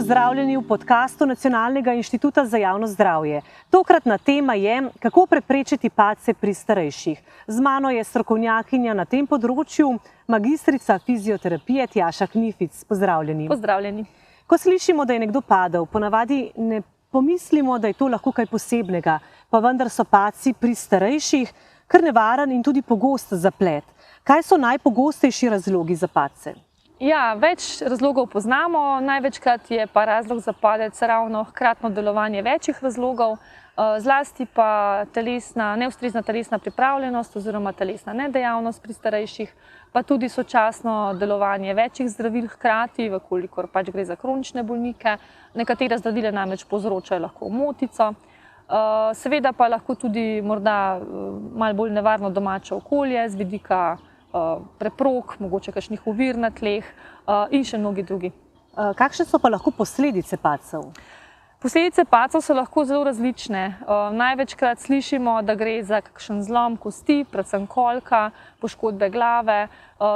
pozdravljeni v podkastu Nacionalnega inštituta za javno zdravje. Tokratna tema je, kako preprečiti padce pri starejših. Z mano je strokovnjakinja na tem področju, magistrica fizioterapije Tjaša Knific. Pozdravljeni. Pozdravljeni. Ko slišimo, da je nekdo padel, ponavadi ne pomislimo, da je to lahko kaj posebnega, pa vendar so padci pri starejših kar nevaren in tudi pogost zaplet. Kaj so najpogostejši razlogi za padce? Ja, več razlogov poznamo, največkrat je pa razlog za padec ravno hkratno delovanje večjih razlogov, zlasti pa neustrezna telesna pripravljenost oziroma telesna nedejavnost pri starejših, pa tudi sočasno delovanje večjih zdravil hkrati, vkolikor pač gre za kronične bolnike. Nekatera zdravila namreč povzročajo lahko omotico. Seveda pa lahko tudi morda malo bolj nevarno domače okolje z vidika preprog, mogoče kakšnih ovir na tleh in še mnogi drugi. Kakšne so pa lahko posledice padcev? Posledice padcev so lahko zelo različne. Največkrat slišimo, da gre za kakšen zlom kosti, predvsem kolka, poškodbe glave.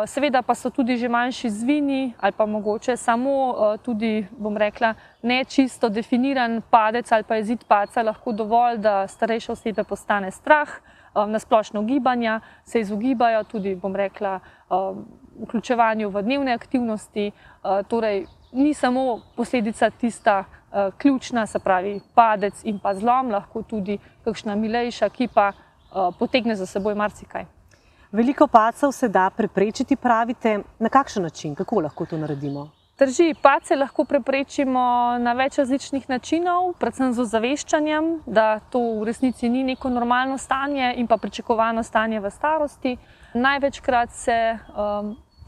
Seveda pa so tudi že manjši zvini ali pa mogoče samo tudi, bom rekla, ne čisto definiran padec ali pa izid padca lahko dovolj, da starejše osebe postane strah, na splošno gibanja, se izogibajo tudi, bom rekla, vključevanju v dnevne aktivnosti. Torej, ni samo posledica tista ključna, se pravi padec in pa zlom, lahko tudi kakšna milejša, ki pa potegne za seboj marsikaj. Veliko padcev se da preprečiti, pravite. Na kakšen način? Kako lahko to naredimo? Drži, padce lahko preprečimo na več različnih načinov, predvsem z ozaveščanjem, da to v resnici ni neko normalno stanje in pa pričakovano stanje v starosti. Največkrat se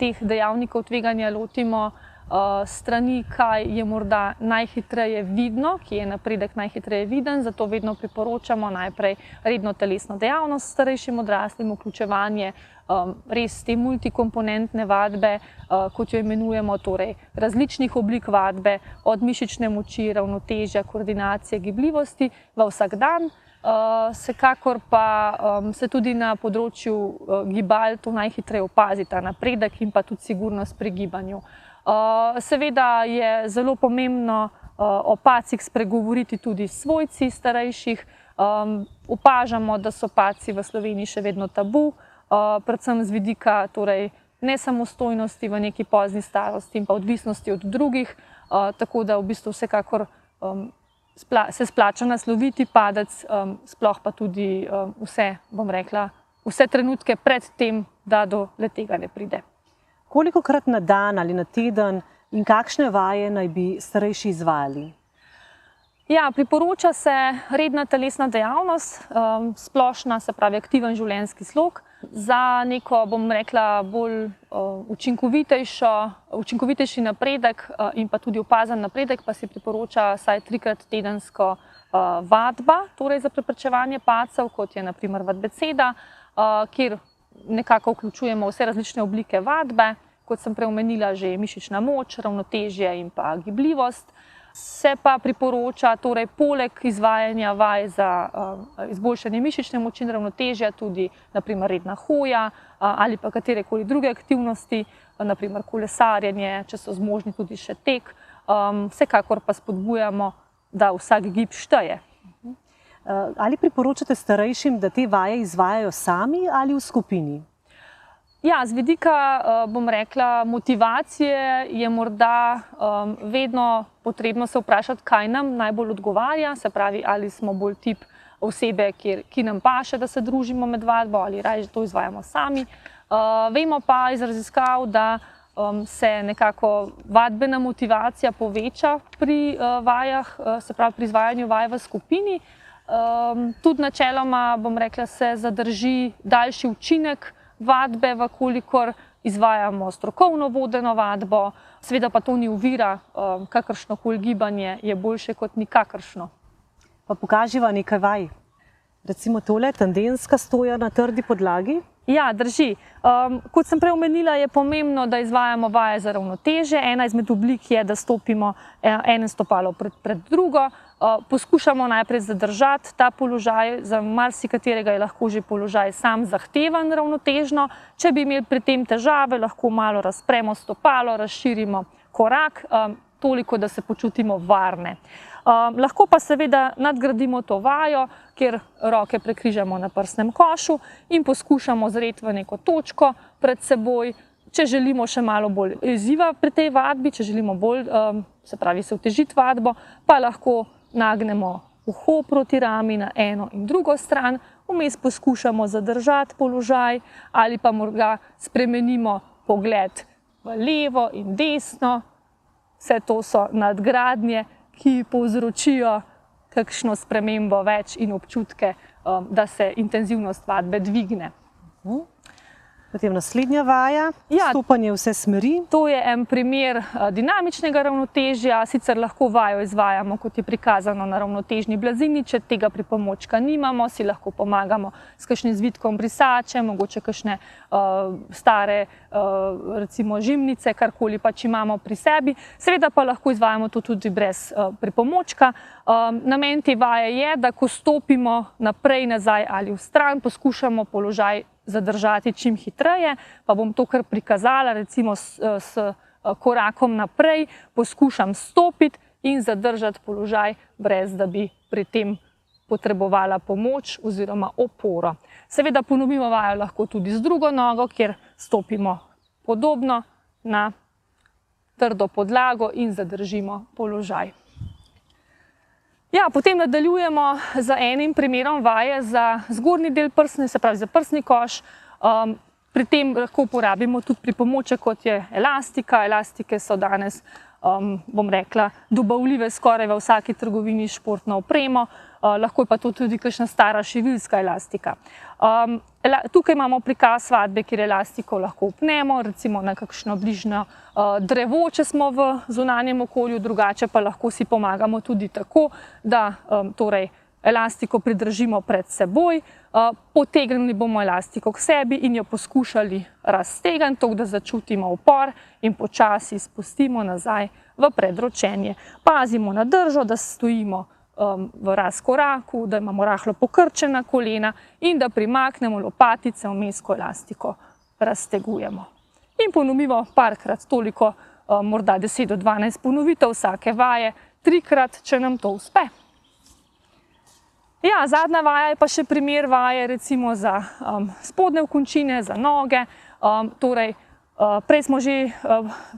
teh dejavnikov tveganja lotimo strani, kaj je morda najhitreje vidno, ki je napredek najhitreje viden, zato vedno priporočamo najprej redno telesno dejavnost starejšim odraslim, vključevanje res te multikomponentne vadbe, kot jo imenujemo, torej različnih oblik vadbe, od mišične moči, ravnotežja, koordinacije, gibljivosti v vsak dan. Vsekakor pa se tudi na področju gibal to najhitreje opazi, ta napredek in pa tudi sigurnost pri gibanju. Seveda je zelo pomembno o padcih spregovoriti tudi s svojci starejših. Opažamo, da so padci v Sloveniji še vedno tabu, predvsem z vidika torej nesamostojnosti v neki pozni starosti in pa odvisnosti od drugih, tako da v bistvu vsekakor se splača nasloviti padec, sploh pa tudi vse, bom rekla, vse trenutke pred tem, da do le-tega ne pride. Kolikokrat na dan ali na teden in kakšne vaje naj bi starejši izvajali? Ja, priporoča se redna telesna dejavnost, splošna, se pravi aktiven življenjski slog. Za neko, bom rekla, bolj učinkovitejši napredek in pa tudi opazen napredek pa si priporoča vsaj 3-krat tedensko vadba, torej za preprečevanje padcev, kot je na primer vadbeceda, kjer nekako vključujemo vse različne oblike vadbe, kot sem prej omenila, že mišična moč, ravnotežje in pa gibljivost. Se pa priporoča torej poleg izvajanja vaj za izboljšanje mišične moči in ravnotežja tudi na primer redna hoja ali pa katerekoli druge aktivnosti, na primer kolesarjenje, če so zmožni tudi še tek. Vsekakor pa spodbujamo, da vsak gib šteje. Ali priporočate starejšim, da te vaje izvajajo sami ali v skupini? Ja, z vidika, bom rekla, motivacije je morda vedno potrebno se vprašati, kaj nam najbolj odgovarja, se pravi, ali smo bolj tip osebe, ki nam paše, da se družimo med vadbo, ali raje to izvajamo sami. Vemo pa iz raziskav, da se nekako vadbena motivacija poveča pri vajah, se pravi pri izvajanju vaj v skupini. Tudi načeloma, bom rekla, se zadrži daljši učinek vadbe, vkolikor izvajamo strokovno vodeno vadbo. Seveda pa to ni ovira, kakršnokoli gibanje je boljše kot nikakršno. Pa pokaživa nekaj vaj. Recimo tole, tandenska stoja na trdi podlagi. Ja, drži. Kot sem prej omenila, je pomembno, da izvajamo vaje za ravnotežje. Ena izmed oblik je, da stopimo eno stopalo pred drugo. Poskušamo najprej zadržati ta položaj, za marsikaterega je lahko že položaj sam zahteven ravnotežno. Če bi imeli pri tem težave, lahko malo razpremo stopalo, razširimo korak. toliko, da se počutimo varne. Lahko pa seveda nadgradimo to vajo, kjer roke prekrižamo na prsnem košu in poskušamo zreti v neko točko pred seboj. Če želimo še malo bolj izziva pri tej vadbi, če želimo bolj, se pravi, se otežiti vadbo, pa lahko nagnemo uho proti rami na eno in drugo stran, vmes poskušamo zadržati položaj ali pa morda spremenimo pogled v levo in desno. Vse to so nadgradnje, ki povzročijo kakšno spremembo več in občutke, da se intenzivnost vadbe dvigne. Potem naslednja vaja, stopanje vse smeri. To je en primer dinamičnega ravnotežja, sicer lahko vajo izvajamo, kot je prikazano na ravnotežni blazini, če tega pripomočka nimamo, si lahko pomagamo s kakšnim zvitkom brisače, mogoče kakšne stare recimo žimnice, karkoli pač imamo pri sebi. Seveda pa lahko izvajamo to tudi brez pripomočka. Namen te vaje je, da ko stopimo naprej, nazaj ali v stran, poskušamo položaj zadržati čim hitreje, pa bom to kar prikazala, recimo s korakom naprej, poskušam stopiti in zadržati položaj, brez da bi pri tem potrebovala pomoč oziroma oporo. Seveda ponovimo vajo lahko tudi z drugo nogo, kjer stopimo podobno na trdo podlago in zadržimo položaj. Ja, potem nadaljujemo z enim primerom vaje za zgornji del prsne, se pravi za prsni koš. Pri tem lahko uporabimo tudi pripomoček, kot je elastika. Elastike so danes, bom rekla, dobavljive skoraj v vsaki trgovini s športno opremo. Lahko je pa to tudi kakšna stara šiviljska elastika. Tukaj imamo prikaz vadbe, kjer elastiko lahko upnemo, recimo na kakšno bližnjo drevo, če smo v zunanjem okolju, drugače pa lahko si pomagamo tudi tako, da torej elastiko pridržimo pred seboj, potegnili bomo elastiko k sebi in jo poskušali raztegniti, tako da začutimo upor in počasi spustimo nazaj v predročenje. Pazimo na držo, da stojimo v razkoraku, da imamo rahlo pokrčena kolena in da primaknemo lopatice vmes, ko elastiko raztegujemo. In ponovimo parkrat toliko, morda 10 do 12 ponovitev vsake vaje, 3-krat, če nam to uspe. Ja, zadnja vaja je pa še primer vaje recimo za spodnje končine, za noge. Torej, prej smo že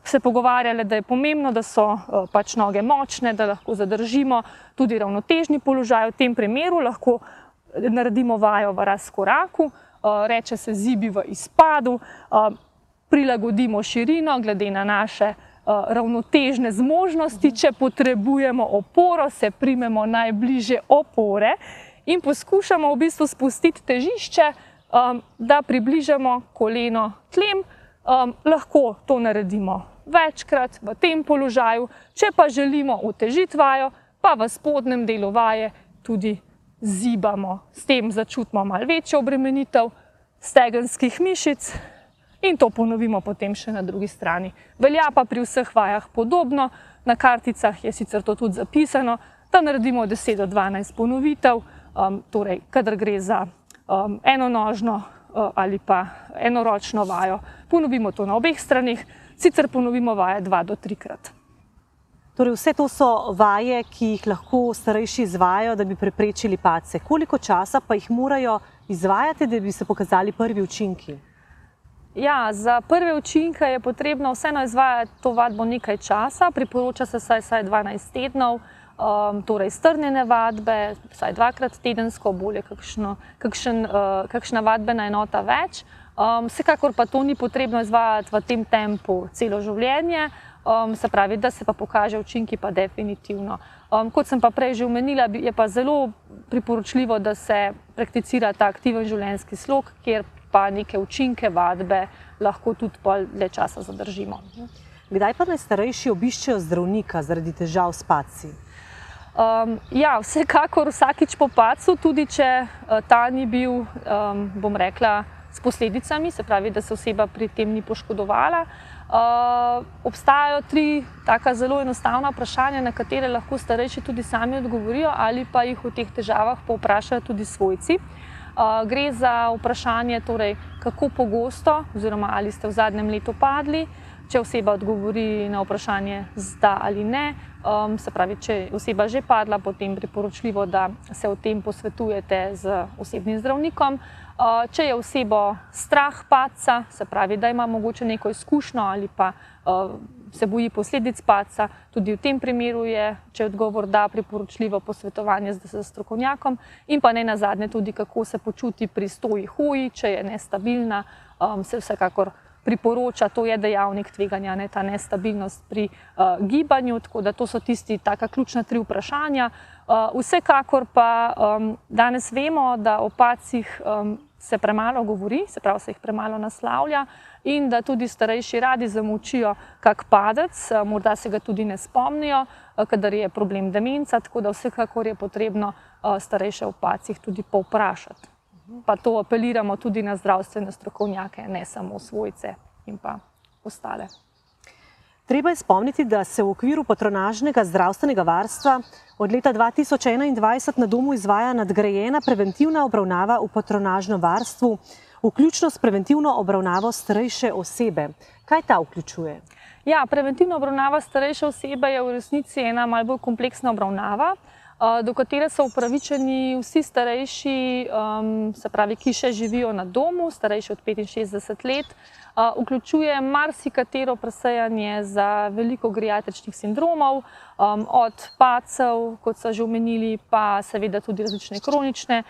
se pogovarjali, da je pomembno, da so pač noge močne, da lahko zadržimo tudi ravnotežni položaj. V tem primeru lahko naredimo vajo v razkoraku, reče se zibi v izpadu, prilagodimo širino glede na naše ravnotežne zmožnosti, če potrebujemo oporo, se primemo najbližje opore in poskušamo v bistvu spustiti težišče, da približamo koleno tlem. Lahko to naredimo večkrat v tem položaju, če pa želimo otežiti vajo, pa v spodnjem delu vaje tudi zibamo. S tem začutimo malo večjo obremenitev stegenskih mišic in to ponovimo potem še na drugi strani. Velja pa pri vseh vajah podobno, na karticah je sicer to tudi zapisano, da naredimo 10 do 12 ponovitev, torej kadar gre za enonožno ali pa enoročno vajo. Ponovimo to na obeh stranih, sicer ponovimo vaje 2 do 3-krat. Torej vse to so vaje, ki jih lahko starejši izvajajo, da bi preprečili padce. Koliko časa pa jih morajo izvajati, da bi se pokazali prvi učinki? Ja, za prve učinke je potrebno vseeno izvajati to vadbo nekaj časa, priporoča se vsaj 12 tednov, torej strnjene vadbe, vsaj 2-krat tedensko, bolje kakšna vadbena enota več. Vsekakor pa to ni potrebno izvajati v tem tempu celo življenje, se pravi, da se pa pokaže učinki pa definitivno. Kot sem pa prej že omenila, je pa zelo priporočljivo, da se prakticira ta aktiven življenjski slog, kjer pa neke učinke vadbe lahko tudi dlje časa zadržimo. Kdaj pa naj starejši obiščejo zdravnika zaradi težav s padci? Ja, vsekakor vsakič po padcu, tudi če ta ni bil, bom rekla, s posledicami, se pravi, da se oseba pri tem ni poškodovala. Obstajajo 3 taka zelo enostavna vprašanja, na katere lahko starejši tudi sami odgovorijo ali pa jih o teh težavah povprašajo tudi svojci. Gre za vprašanje, torej, kako pogosto oziroma ali ste v zadnjem letu padli, če oseba odgovori na vprašanje z da ali ne. Se pravi, če je oseba že padla, potem priporočljivo, da se o tem posvetujete z osebnim zdravnikom. Če je osebo strah padca, se pravi, da ima mogoče neko izkušnjo ali pa se boji posledic padca, tudi v tem primeru je, če je odgovor da, priporočljivo posvetovanje z strokovnjakom in pa ne nazadnje tudi, kako se počuti pri stoji hoji, če je nestabilna, se vsekakor priporoča, to je dejavnik tveganja, ta nestabilnost pri gibanju, tako da to so taka ključna 3 vprašanja. Vsekakor pa danes vemo, da o padcih se premalo govori, se pravi, se jih premalo naslavlja in da tudi starejši radi zamolčijo kak padec, morda se ga tudi ne spomnijo, kadar je problem demenca, tako da vsekakor je potrebno starejše o padcih tudi povprašati. Pa to apeliramo tudi na zdravstvene strokovnjake, ne samo svojce in pa ostale. Treba je spomniti, da se v okviru patronažnega zdravstvenega varstva od leta 2021 na domu izvaja nadgrajena preventivna obravnava v patronažnem varstvu, vključno s preventivno obravnavo starejše osebe. Kaj ta vključuje? Ja, preventivna obravnava starejše osebe je v resnici ena malo bolj kompleksna obravnava, do katere so upravičeni vsi starejši, se pravi, ki še živijo na domu, starejši od 65 let. Vključuje marsikatero presejanje za veliko geriatričnih sindromov, od padcev, kot so že omenili, pa seveda tudi različne kronične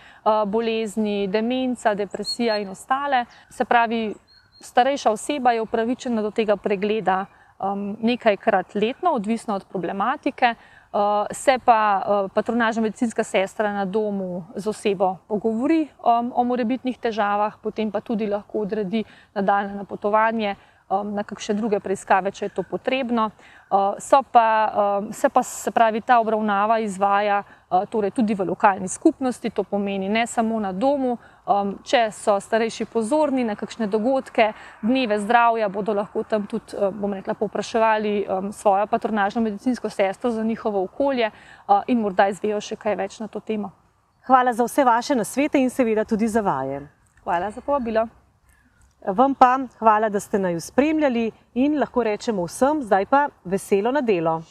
bolezni, demenca, depresija in ostale. Se pravi, starejša oseba je upravičena do tega pregleda nekajkrat letno, odvisno od problematike. Se pa patronažna medicinska sestra na domu z osebo pogovori o morebitnih težavah, potem pa tudi lahko odredi nadaljnje napotovanje na kakšne druge preiskave, če je to potrebno. Se pravi, ta obravnava izvaja torej tudi v lokalni skupnosti, to pomeni ne samo na domu. Če so starejši pozorni na kakšne dogodke, dneve zdravja, bodo lahko tam tudi, bom rekla, povpraševali svojo patronažno medicinsko sestro za njihovo okolje in morda izvejo še kaj več na to temo. Hvala za vse vaše nasvete in seveda tudi za vaje. Hvala za povabilo. Vam pa hvala, da ste naju spremljali in lahko rečemo vsem, zdaj pa veselo na delo.